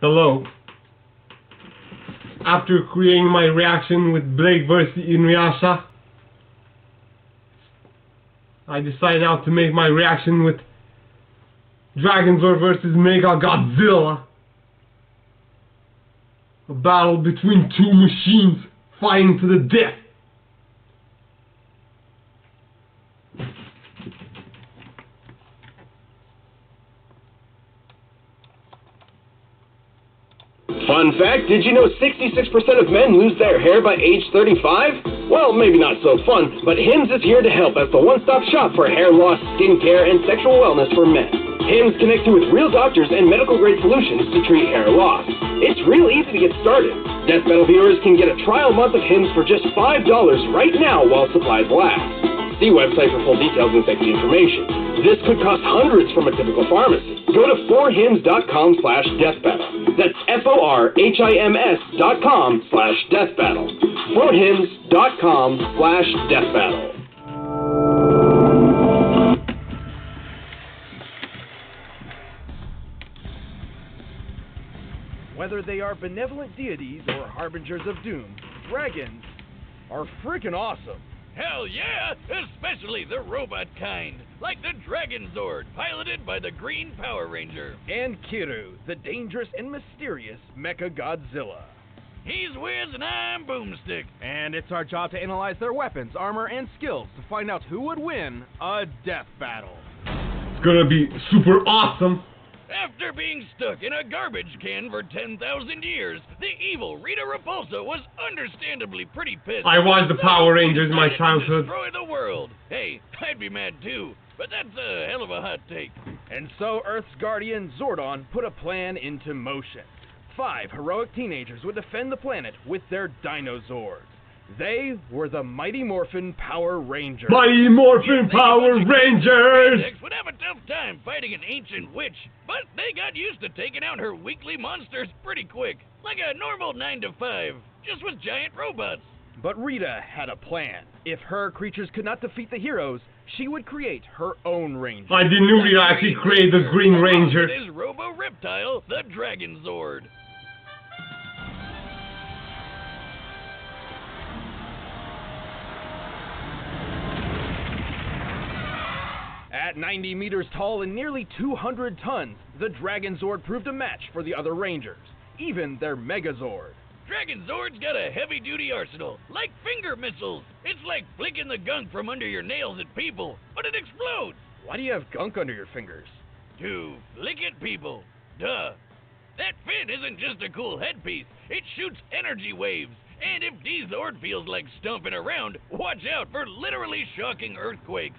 Hello. After creating my reaction with Blake vs Inuyasha, I decided now to make my reaction with Dragonzord vs MechaGodzilla. A battle between two machines fighting to the death. Fun fact, did you know 66% of men lose their hair by age 35? Well, maybe not so fun, but Hims is here to help as the one-stop shop for hair loss, skincare, and sexual wellness for men. Hims connects you with real doctors and medical-grade solutions to treat hair loss. It's real easy to get started. Deathbattle viewers can get a trial month of Hims for just $5 right now while supplies last. See website for full details and safety information. This could cost hundreds from a typical pharmacy. Go to forhims.com/deathbattle. That's forhims.com/deathbattle. forhims.com/deathbattle. Whether they are benevolent deities or harbingers of doom, dragons are freaking awesome. Hell yeah! Especially the robot kind, like the Dragonzord, piloted by the Green Power Ranger. And Kiru, the dangerous and mysterious MechaGodzilla. He's Wiz and I'm Boomstick. And it's our job to analyze their weapons, armor, and skills to find out who would win a death battle. It's gonna be super awesome. After being stuck in a garbage can for 10,000 years, the evil Rita Repulsa was understandably pretty pissed. I watched the Power Rangers in my childhood. Destroy the world. Hey, I'd be mad too, but that's a hell of a hot take. And so Earth's guardian, Zordon, put a plan into motion. 5 heroic teenagers would defend the planet with their Dinozords. They were the Mighty Morphin Power Rangers. Mighty Morphin Power Rangers! Spandex would have a tough time fighting an ancient witch, but they got used to taking out her weekly monsters pretty quick. Like a normal 9 to 5, just with giant robots. But Rita had a plan. If her creatures could not defeat the heroes, she would create her own Ranger. I didn't know Rita actually created the Green Ranger. It is Robo-Reptile, the Dragonzord. At 90 meters tall and nearly 200 tons, the Dragonzord proved a match for the other Rangers, even their Megazord. Dragonzord's got a heavy-duty arsenal, like finger missiles. It's like flicking the gunk from under your nails at people, but it explodes. Why do you have gunk under your fingers? To flick at people. Duh. That fin isn't just a cool headpiece. It shoots energy waves. And if D-Zord feels like stomping around, watch out for literally shocking earthquakes.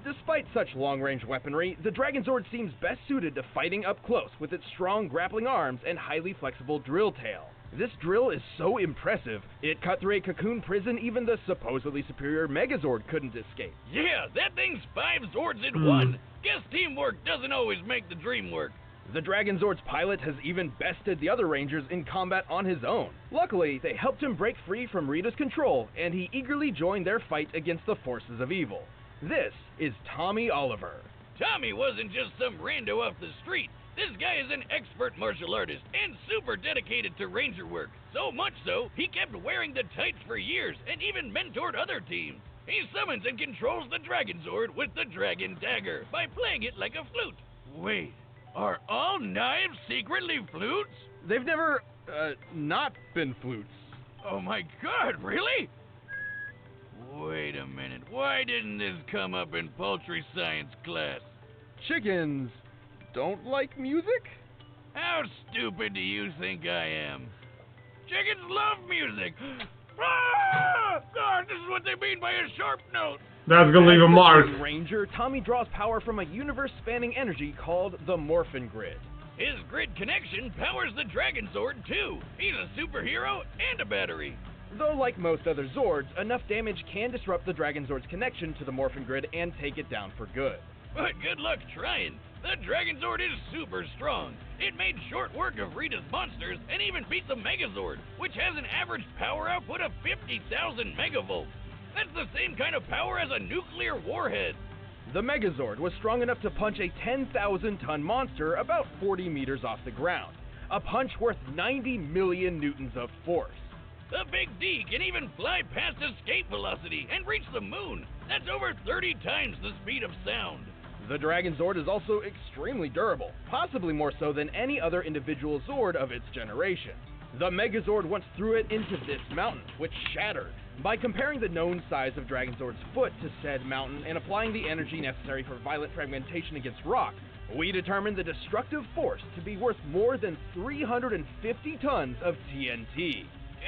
Despite such long-range weaponry, the Dragonzord seems best suited to fighting up close with its strong grappling arms and highly flexible drill tail. This drill is so impressive, it cut through a cocoon prison even the supposedly superior Megazord couldn't escape. Yeah, that thing's 5 Zords in one. Guess teamwork doesn't always make the dream work. The Dragonzord's pilot has even bested the other Rangers in combat on his own. Luckily, they helped him break free from Rita's control, and he eagerly joined their fight against the forces of evil. This is Tommy Oliver. Tommy wasn't just some rando off the street. This guy is an expert martial artist and super dedicated to ranger work. So much so, he kept wearing the tights for years and even mentored other teams. He summons and controls the Dragonzord with the Dragon Dagger by playing it like a flute. Wait, are all knives secretly flutes? They've never, not been flutes. Oh my god, really? Wait a minute, why didn't this come up in poultry science class? Chickens don't like music? How stupid do you think I am? Chickens love music! Ah! God, this is what they mean by a sharp note! That's gonna leave a mark. As the Ranger, Tommy draws power from a universe-spanning energy called the Morphin Grid. His grid connection powers the Dragonzord too. He's a superhero and a battery. Though like most other Zords, enough damage can disrupt the Dragonzord's connection to the Morphin Grid and take it down for good. But good luck trying. The Dragonzord is super strong. It made short work of Rita's monsters and even beat the Megazord, which has an average power output of 50,000 megavolts. That's the same kind of power as a nuclear warhead. The Megazord was strong enough to punch a 10,000-ton monster about 40 meters off the ground. a punch worth 90 million newtons of force. The Big D can even fly past escape velocity and reach the moon. That's over 30 times the speed of sound. The Dragonzord is also extremely durable, possibly more so than any other individual Zord of its generation. The Megazord once threw it into this mountain, which shattered. By comparing the known size of Dragonzord's foot to said mountain and applying the energy necessary for violent fragmentation against rock, we determined the destructive force to be worth more than 350 tons of TNT.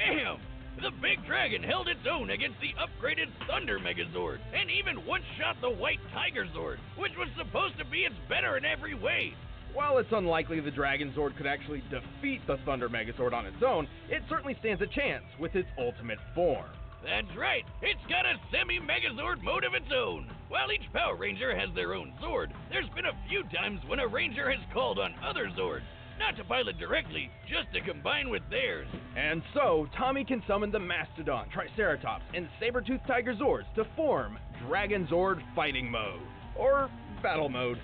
Damn! The Big Dragon held its own against the upgraded Thunder Megazord, and even one-shot the White Tiger Zord, which was supposed to be its better in every way. While it's unlikely the Dragonzord could actually defeat the Thunder Megazord on its own, it certainly stands a chance with its ultimate form. That's right, it's got a semi-Megazord mode of its own. While each Power Ranger has their own Zord, there's been a few times when a Ranger has called on other Zords, not to pilot directly, just to combine with theirs. And so, Tommy can summon the Mastodon, Triceratops, and Saber-Tooth Tiger Zords to form Dragonzord Fighting Mode, or Battle Mode,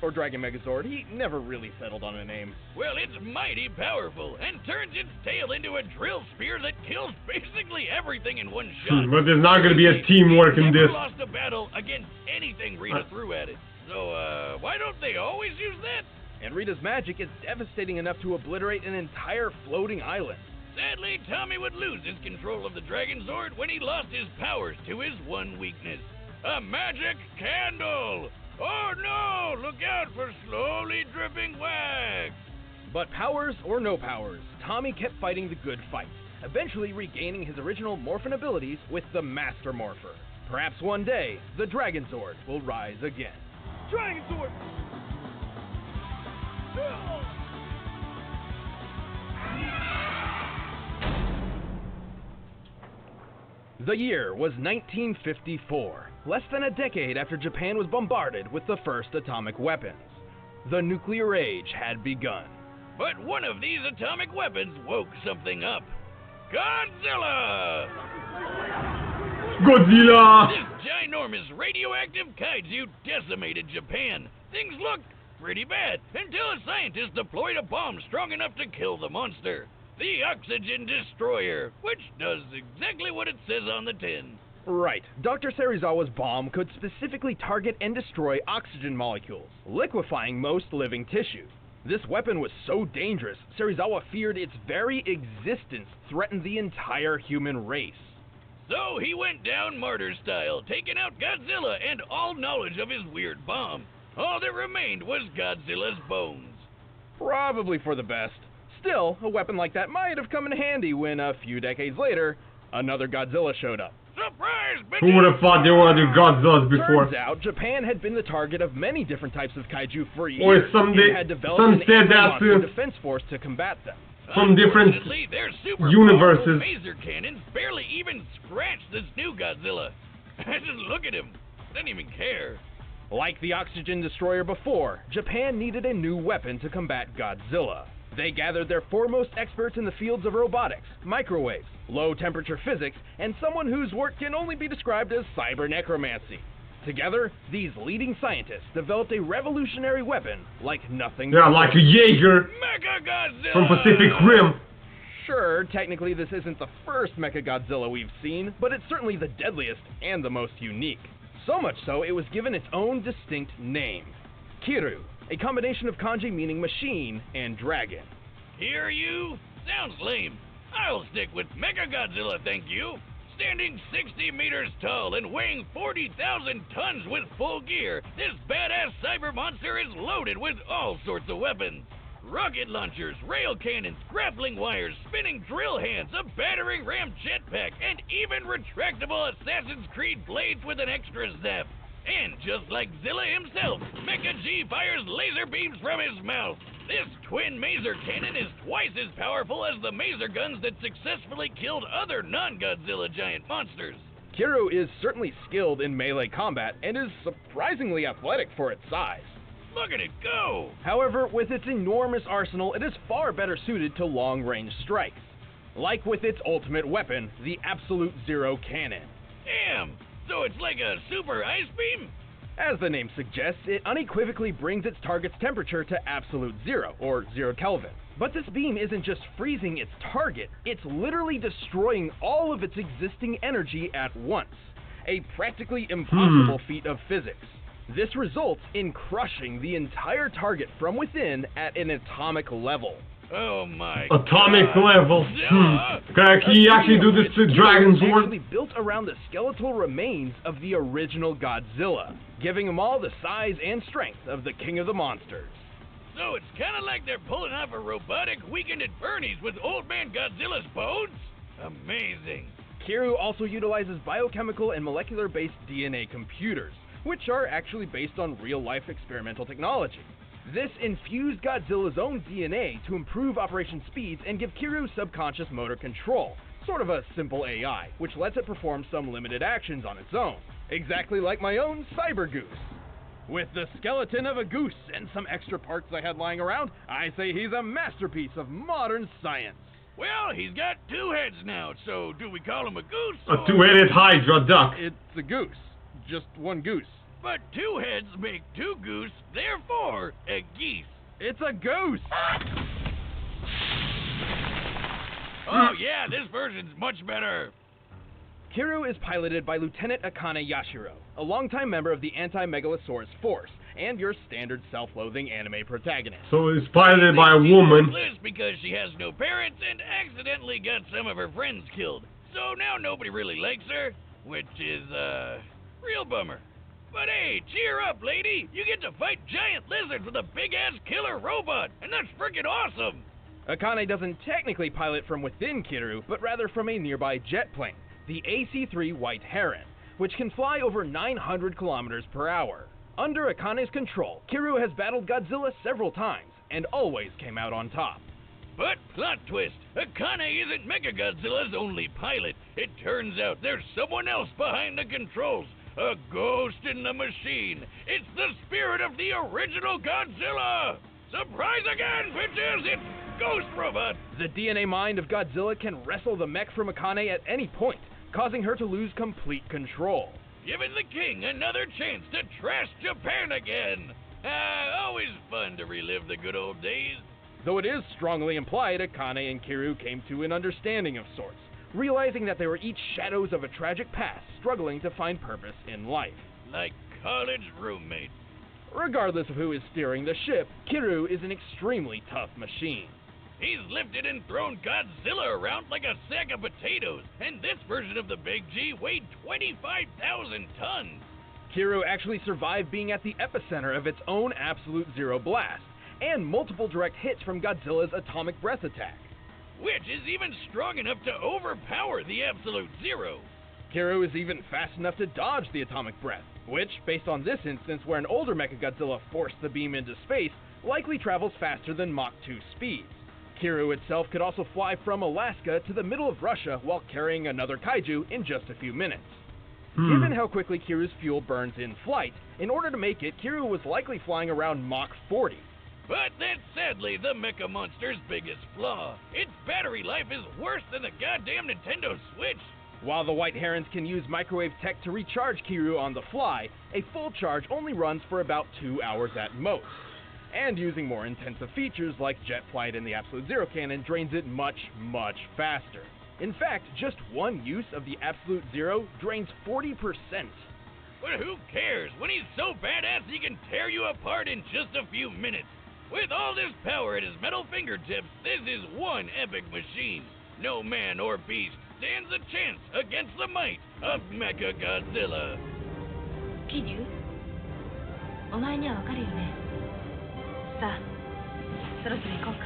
or Dragon Megazord. He never really settled on a name. Well, it's mighty powerful, and turns its tail into a drill spear that kills basically everything in one shot. But there's not gonna be a teamwork in Never this. lost a battle against anything Rita threw at it. So, why don't they always use that? And Rita's magic is devastating enough to obliterate an entire floating island. Sadly, Tommy would lose his control of the Dragonzord when he lost his powers to his one weakness. A magic candle! Oh no! Look out for slowly dripping wax! But powers or no powers, Tommy kept fighting the good fight, eventually regaining his original morphin abilities with the Master Morpher. Perhaps one day, the Dragonzord will rise again. Dragonzord! The year was 1954, less than a decade after Japan was bombarded with the first atomic weapons. The nuclear age had begun. But one of these atomic weapons woke something up. Godzilla! Godzilla! This ginormous radioactive kaiju decimated Japan. Things looked pretty bad until a scientist deployed a bomb strong enough to kill the monster. The Oxygen Destroyer, which does exactly what it says on the tin. Right. Dr. Serizawa's bomb could specifically target and destroy oxygen molecules, liquefying most living tissue. This weapon was so dangerous, Serizawa feared its very existence threatened the entire human race. So he went down martyr style, taking out Godzilla and all knowledge of his weird bomb. All that remained was Godzilla's bones. Probably for the best. Still, a weapon like that might have come in handy when, a few decades later, another Godzilla showed up. Surprise, bitches! Who would have thought they were other Godzillas before? Turns out, Japan had been the target of many different types of kaiju for years. Or some It had developed an said that monster defense force to combat them. from different Unfortunately, their super universes. powerful laser cannons barely even scratched this new Godzilla. Just look at him. Didn't even care. Like the Oxygen Destroyer before, Japan needed a new weapon to combat Godzilla. They gathered their foremost experts in the fields of robotics, microwaves, low-temperature physics, and someone whose work can only be described as cyber-necromancy. Together, these leading scientists developed a revolutionary weapon like nothing Yeah, before. like a Jaeger MechaGodzilla! from Pacific Rim. Sure, technically this isn't the first MechaGodzilla we've seen, but it's certainly the deadliest and the most unique. So much so, it was given its own distinct name, Kiru, a combination of kanji meaning machine and dragon. Hear you? Sounds lame. I'll stick with MechaGodzilla, thank you. Standing 60 meters tall and weighing 40,000 tons with full gear, this badass cyber monster is loaded with all sorts of weapons. Rocket launchers, rail cannons, grappling wires, spinning drill hands, a battering ram jetpack, and even retractable Assassin's Creed blades with an extra zap. And just like Zilla himself, Mecha G fires laser beams from his mouth. This twin maser cannon is twice as powerful as the maser guns that successfully killed other non-Godzilla giant monsters. Kiru is certainly skilled in melee combat and is surprisingly athletic for its size. Look at it go! However, with its enormous arsenal, it is far better suited to long-range strikes. Like with its ultimate weapon, the Absolute Zero Cannon. Damn! So it's like a super ice beam? As the name suggests, it unequivocally brings its target's temperature to absolute zero, or 0 Kelvin. But this beam isn't just freezing its target, it's literally destroying all of its existing energy at once. A practically impossible feat of physics. This results in crushing the entire target from within at an atomic level. Oh my Atomic God. level. Can he actually do this to Dragonzord? Actually built around the skeletal remains of the original Godzilla, giving them all the size and strength of the King of the Monsters. So it's kind of like they're pulling off a robotic Weekend at Bernie's with Old Man Godzilla's bones? Amazing. Kiryu also utilizes biochemical and molecular-based DNA computers, which are actually based on real-life experimental technology. This infused Godzilla's own DNA to improve operation speeds and give Kiryu subconscious motor control, sort of a simple AI, which lets it perform some limited actions on its own, exactly like my own Cyber Goose. With the skeleton of a goose and some extra parts I had lying around, I say he's a masterpiece of modern science. Well, he's got 2 heads now, so do we call him a goose? A two-headed Hydra duck. It's a goose. Just one goose. But 2 heads make 2 goose, therefore a geese. It's a goose! Oh yeah, this version's much better. Kiryu is piloted by Lieutenant Akane Yashiro, a longtime member of the Anti-Megalosaurus Force, and your standard self-loathing anime protagonist. So it's piloted by a woman. She's because she has no parents and accidentally got some of her friends killed. So now nobody really likes her, which is, real bummer. But hey, cheer up, lady! You get to fight giant lizards with a big-ass killer robot, and that's freaking awesome! Akane doesn't technically pilot from within Kiryu, but rather from a nearby jet plane, the AC-3 White Heron, which can fly over 900 kilometers per hour. Under Akane's control, Kiryu has battled Godzilla several times, and always came out on top. But, plot twist, Akane isn't MechaGodzilla's only pilot. It turns out there's someone else behind the controls. A ghost in the machine. It's the spirit of the original Godzilla! Surprise again, bitches! It's Ghost Robot! The DNA mind of Godzilla can wrestle the mech from Akane at any point, causing her to lose complete control. Giving the king another chance to trash Japan again! Always fun to relive the good old days. Though it is strongly implied Akane and Kiryu came to an understanding of sorts, realizing that they were each shadows of a tragic past struggling to find purpose in life. Like college roommates. Regardless of who is steering the ship, Kiryu is an extremely tough machine. He's lifted and thrown Godzilla around like a sack of potatoes, and this version of the Big G weighed 25,000 tons. Kiryu actually survived being at the epicenter of its own Absolute Zero blast, and multiple direct hits from Godzilla's atomic breath attack. Which is even strong enough to overpower the Absolute Zero. Kiryu is even fast enough to dodge the atomic breath, which, based on this instance where an older MechaGodzilla forced the beam into space, likely travels faster than Mach 2 speeds. Kiryu itself could also fly from Alaska to the middle of Russia while carrying another kaiju in just a few minutes. Given how quickly Kiryu's fuel burns in flight, in order to make it, Kiryu was likely flying around Mach 40. But that's sadly the Mecha Monster's biggest flaw. Its battery life is worse than the goddamn Nintendo Switch. While the White Herons can use microwave tech to recharge Kiryu on the fly, a full charge only runs for about 2 hours at most. And using more intensive features like jet flight and the Absolute Zero cannon drains it much, much faster. In fact, just one use of the Absolute Zero drains 40%. But who cares? When he's so badass he can tear you apart in just a few minutes. With all this power at his metal fingertips, this is one epic machine. No man or beast stands a chance against the might of MechaGodzilla. Kiryu? お前にはわかるよね。さあ、そろそろ行こうか。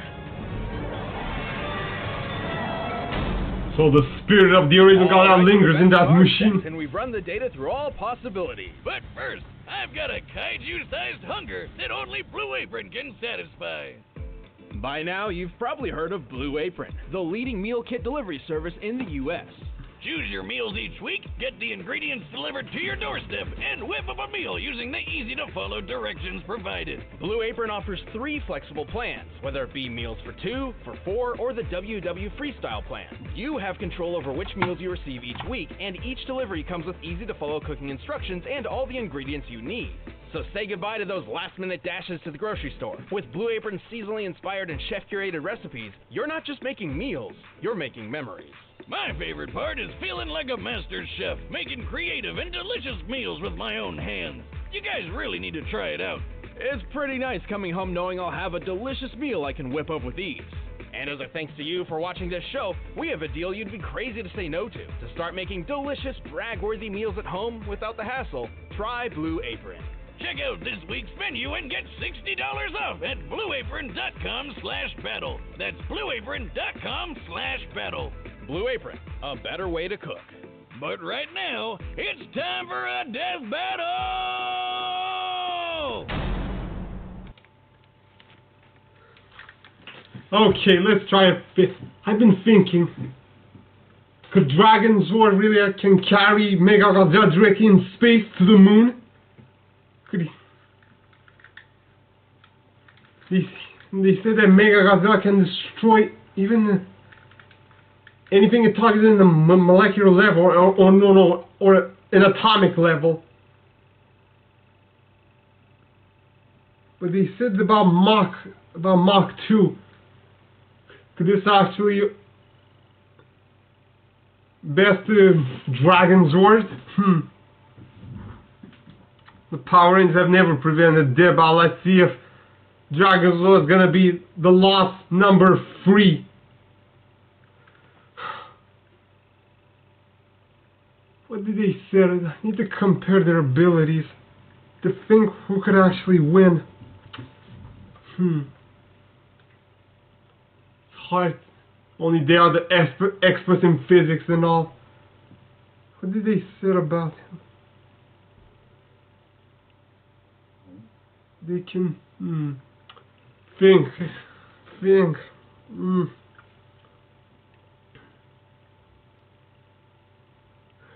So the spirit of the original Godzilla lingers in that machine. And we've run the data through all possibilities. But first, I've got a kaiju-sized hunger that only Blue Apron can satisfy. By now, you've probably heard of Blue Apron, the leading meal kit delivery service in the U.S. Choose your meals each week, get the ingredients delivered to your doorstep, and whip up a meal using the easy-to-follow directions provided. Blue Apron offers 3 flexible plans, whether it be meals for 2, for 4, or the WW Freestyle plan. You have control over which meals you receive each week, and each delivery comes with easy-to-follow cooking instructions and all the ingredients you need. So say goodbye to those last-minute dashes to the grocery store. With Blue Apron's seasonally inspired and chef-curated recipes, you're not just making meals, you're making memories. My favorite part is feeling like a master chef, making creative and delicious meals with my own hands. You guys really need to try it out. It's pretty nice coming home knowing I'll have a delicious meal I can whip up with ease. And as a thanks to you for watching this show, we have a deal you'd be crazy to say no to. To start making delicious, brag-worthy meals at home without the hassle, try Blue Apron. Check out this week's menu and get $60 off at blueapron.com/battle. That's blueapron.com/battle. Blue Apron, a better way to cook. But right now, it's time for a death battle! Okay, let's try it. I've been thinking, could Dragonzord really can carry MechaGodzilla directly in space to the moon? Could he? They said that MechaGodzilla can destroy even anything it targets in the molecular level, or an atomic level. But they said about Mach 2. Could this actually best Dragonzord? The Power Rangers have never prevented Deathbattle. Let's see if Dragonzord is gonna be the lost number 3. What did they say? I need to compare their abilities to think who could actually win. It's hard. Only they are the experts in physics and all. What did they say about him? They can think.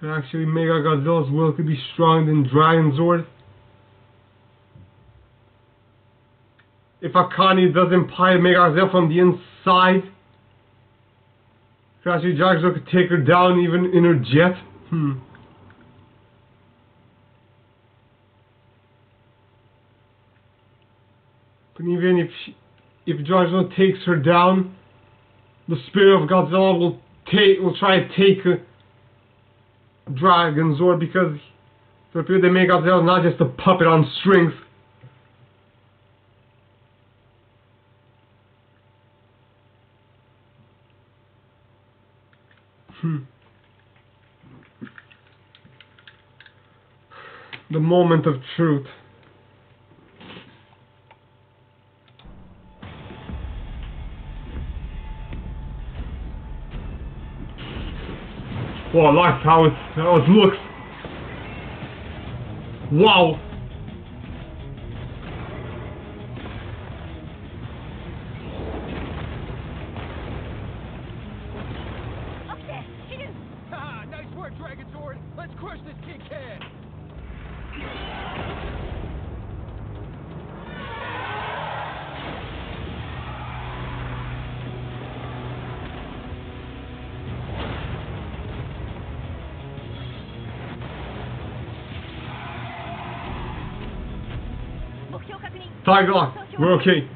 Actually, MechaGodzilla's will could be stronger than Dragonzord. If Akane doesn't pilot MechaGodzilla from the inside, actually Dragonzord could take her down even in her jet. But even if Dragonzord takes her down, the spirit of Godzilla will try to take Dragonzord, because it appears that MechaGodzilla is not just a puppet on strings. The moment of truth. Wow, I like how it looks. Wow. Haha, nice work, Dragonzord. Let's crush this King Can. Tiger Lock, we're okay.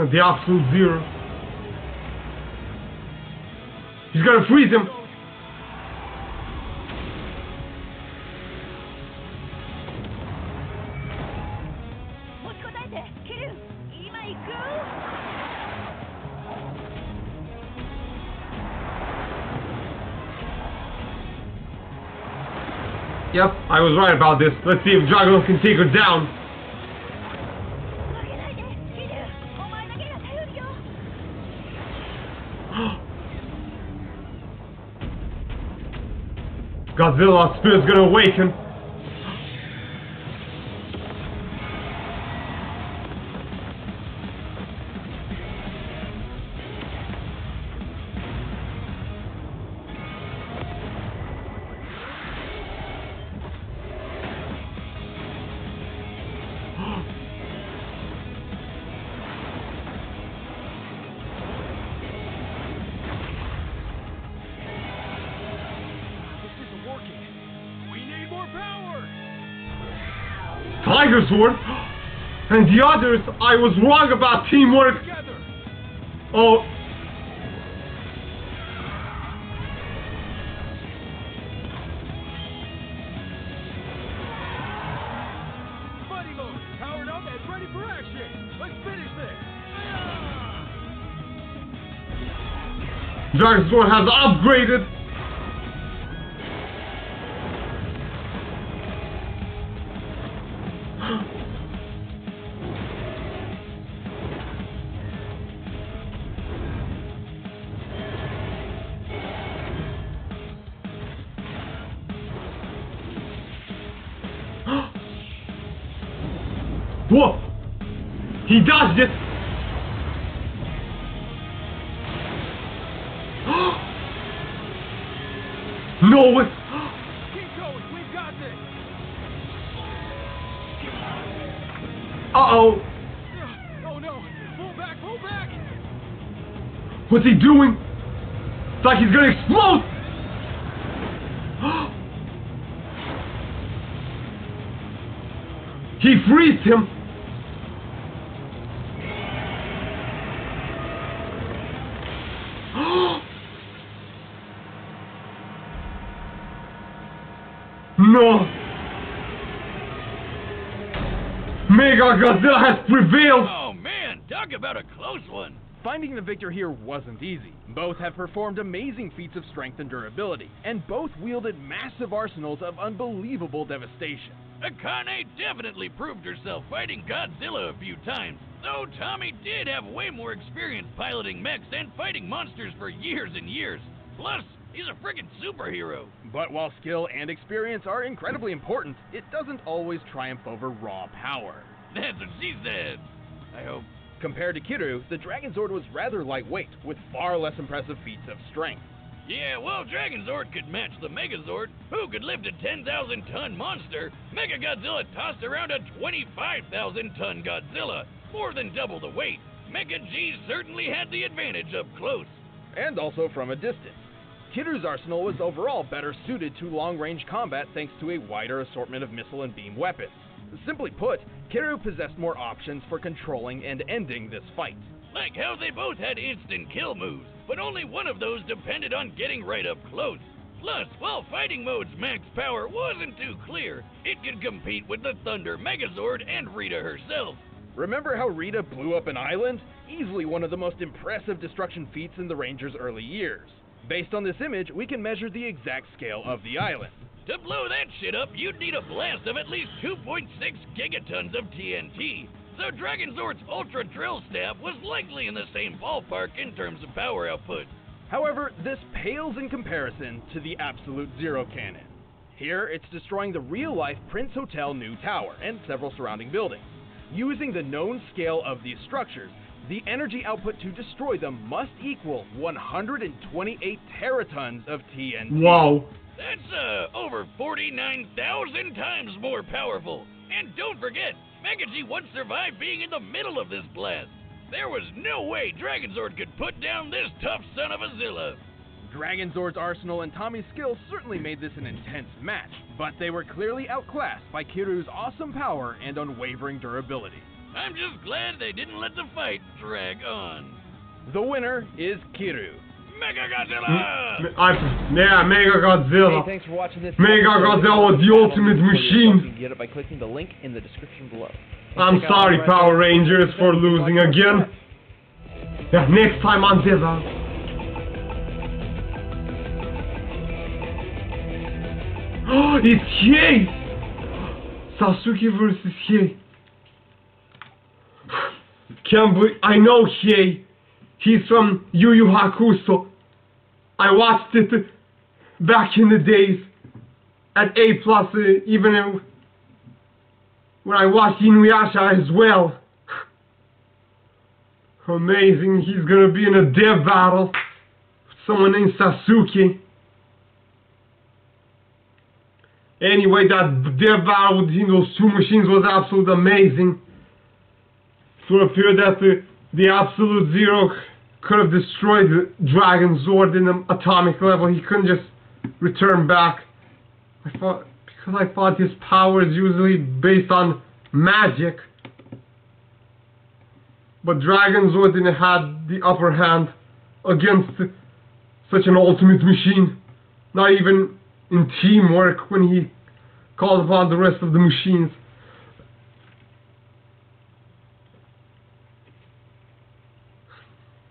The absolute zero. He's gonna freeze him. Yep, I was right about this. Let's see if Dragon can take her down. Godzilla's spirit's gonna awaken. Tiger Sword. And the others, I was wrong about teamwork. Together. Oh. Buddy mode, powered up and ready for action. Let's finish this. Dragonzord has upgraded. Whoa! He dodged it! No way! Keep going, we've got this. Uh-oh! Oh no, pull back, pull back! What's he doing? It's like he's gonna explode! He freezed him! No! MechaGodzilla has prevailed! Oh man, talk about a close one. Finding the victor here wasn't easy. Both have performed amazing feats of strength and durability, and both wielded massive arsenals of unbelievable devastation. Akane definitely proved herself fighting Godzilla a few times, though Tommy did have way more experience piloting mechs and fighting monsters for years and years. Plus, he's a friggin' superhero. But while skill and experience are incredibly important, it doesn't always triumph over raw power. That's what she said. I hope. Compared to Kiryu, the Dragonzord was rather lightweight, with far less impressive feats of strength. Yeah, well, Dragonzord could match the Megazord, who could lift a 10,000-ton monster. MechaGodzilla tossed around a 25,000-ton Godzilla, more than double the weight. Mecha G certainly had the advantage up close. And also from a distance. Kiryu's arsenal was overall better suited to long-range combat thanks to a wider assortment of missile and beam weapons. Simply put, Kiryu possessed more options for controlling and ending this fight. Like how they both had instant kill moves, but only one of those depended on getting right up close. Plus, while Fighting Mode's max power wasn't too clear, it could compete with the Thunder Megazord and Rita herself. Remember how Rita blew up an island? Easily one of the most impressive destruction feats in the Ranger's early years. Based on this image, we can measure the exact scale of the island. To blow that shit up, you'd need a blast of at least 2.6 gigatons of TNT. So Dragonzord's Ultra Drill Staff was likely in the same ballpark in terms of power output. However, this pales in comparison to the Absolute Zero Cannon. Here, it's destroying the real-life Prince Hotel New Tower and several surrounding buildings. Using the known scale of these structures, the energy output to destroy them must equal 128 teratons of TNT. Wow. That's over 49,000 times more powerful. And don't forget, Mecha G once survived being in the middle of this blast. There was no way Dragonzord could put down this tough son of a Zilla. Dragonzord's arsenal and Tommy's skills certainly made this an intense match, but they were clearly outclassed by Kiryu's awesome power and unwavering durability. I'm just glad they didn't let the fight drag on. The winner is Kiryu. MechaGodzilla! MechaGodzilla. Hey, thanks for watching this. MechaGodzilla was the ultimate machine. You can get it by clicking the link in the description below. I'm sorry, Power Rangers, for losing again. Yeah, next time on Deathbattle. Oh, it's Hiei! Sasuke versus Hiei. Can't believe I know Hiei. He's from Yu Yu Hakusho. I watched it back in the days at A+, even when I watched Inuyasha as well. Amazing, he's gonna be in a Deathbattle with someone named Sasuke. Anyway, that Deathbattle between those two machines was absolutely amazing. It would appear that the Absolute Zero could have destroyed the Dragonzord in the atomic level. He couldn't just return back. Because I thought his power is usually based on magic. But Dragonzord didn't have the upper hand against such an ultimate machine. Not even in teamwork when he called upon the rest of the machines.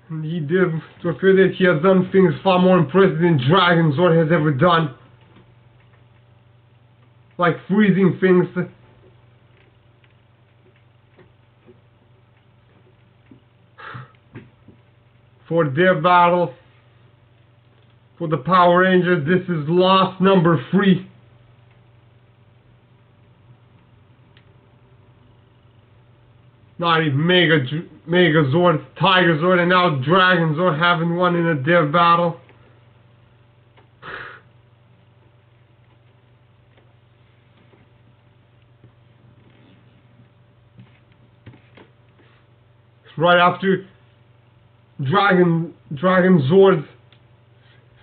And he did to appear that he has done things far more impressive than Dragonzord has ever done. Like freezing things. For Deathbattle, for the Power Rangers, this is loss number 3. Not even Megazord, Tigerzord, and now Dragonzord having won in a Deathbattle. Right after Dragonzord's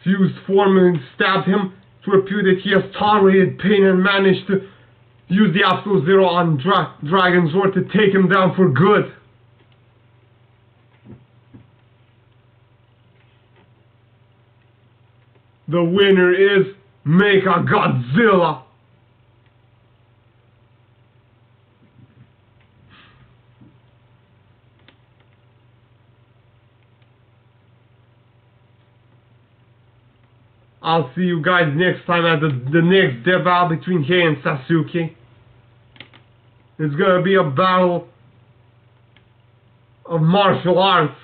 fused form and stabbed him, to appear that he has tolerated pain and managed to use the Absolute Zero on Dragonzord to take him down for good. The winner is MechaGodzilla. I'll see you guys next time at the next battle between Hei and Sasuke. It's gonna be a battle of martial arts.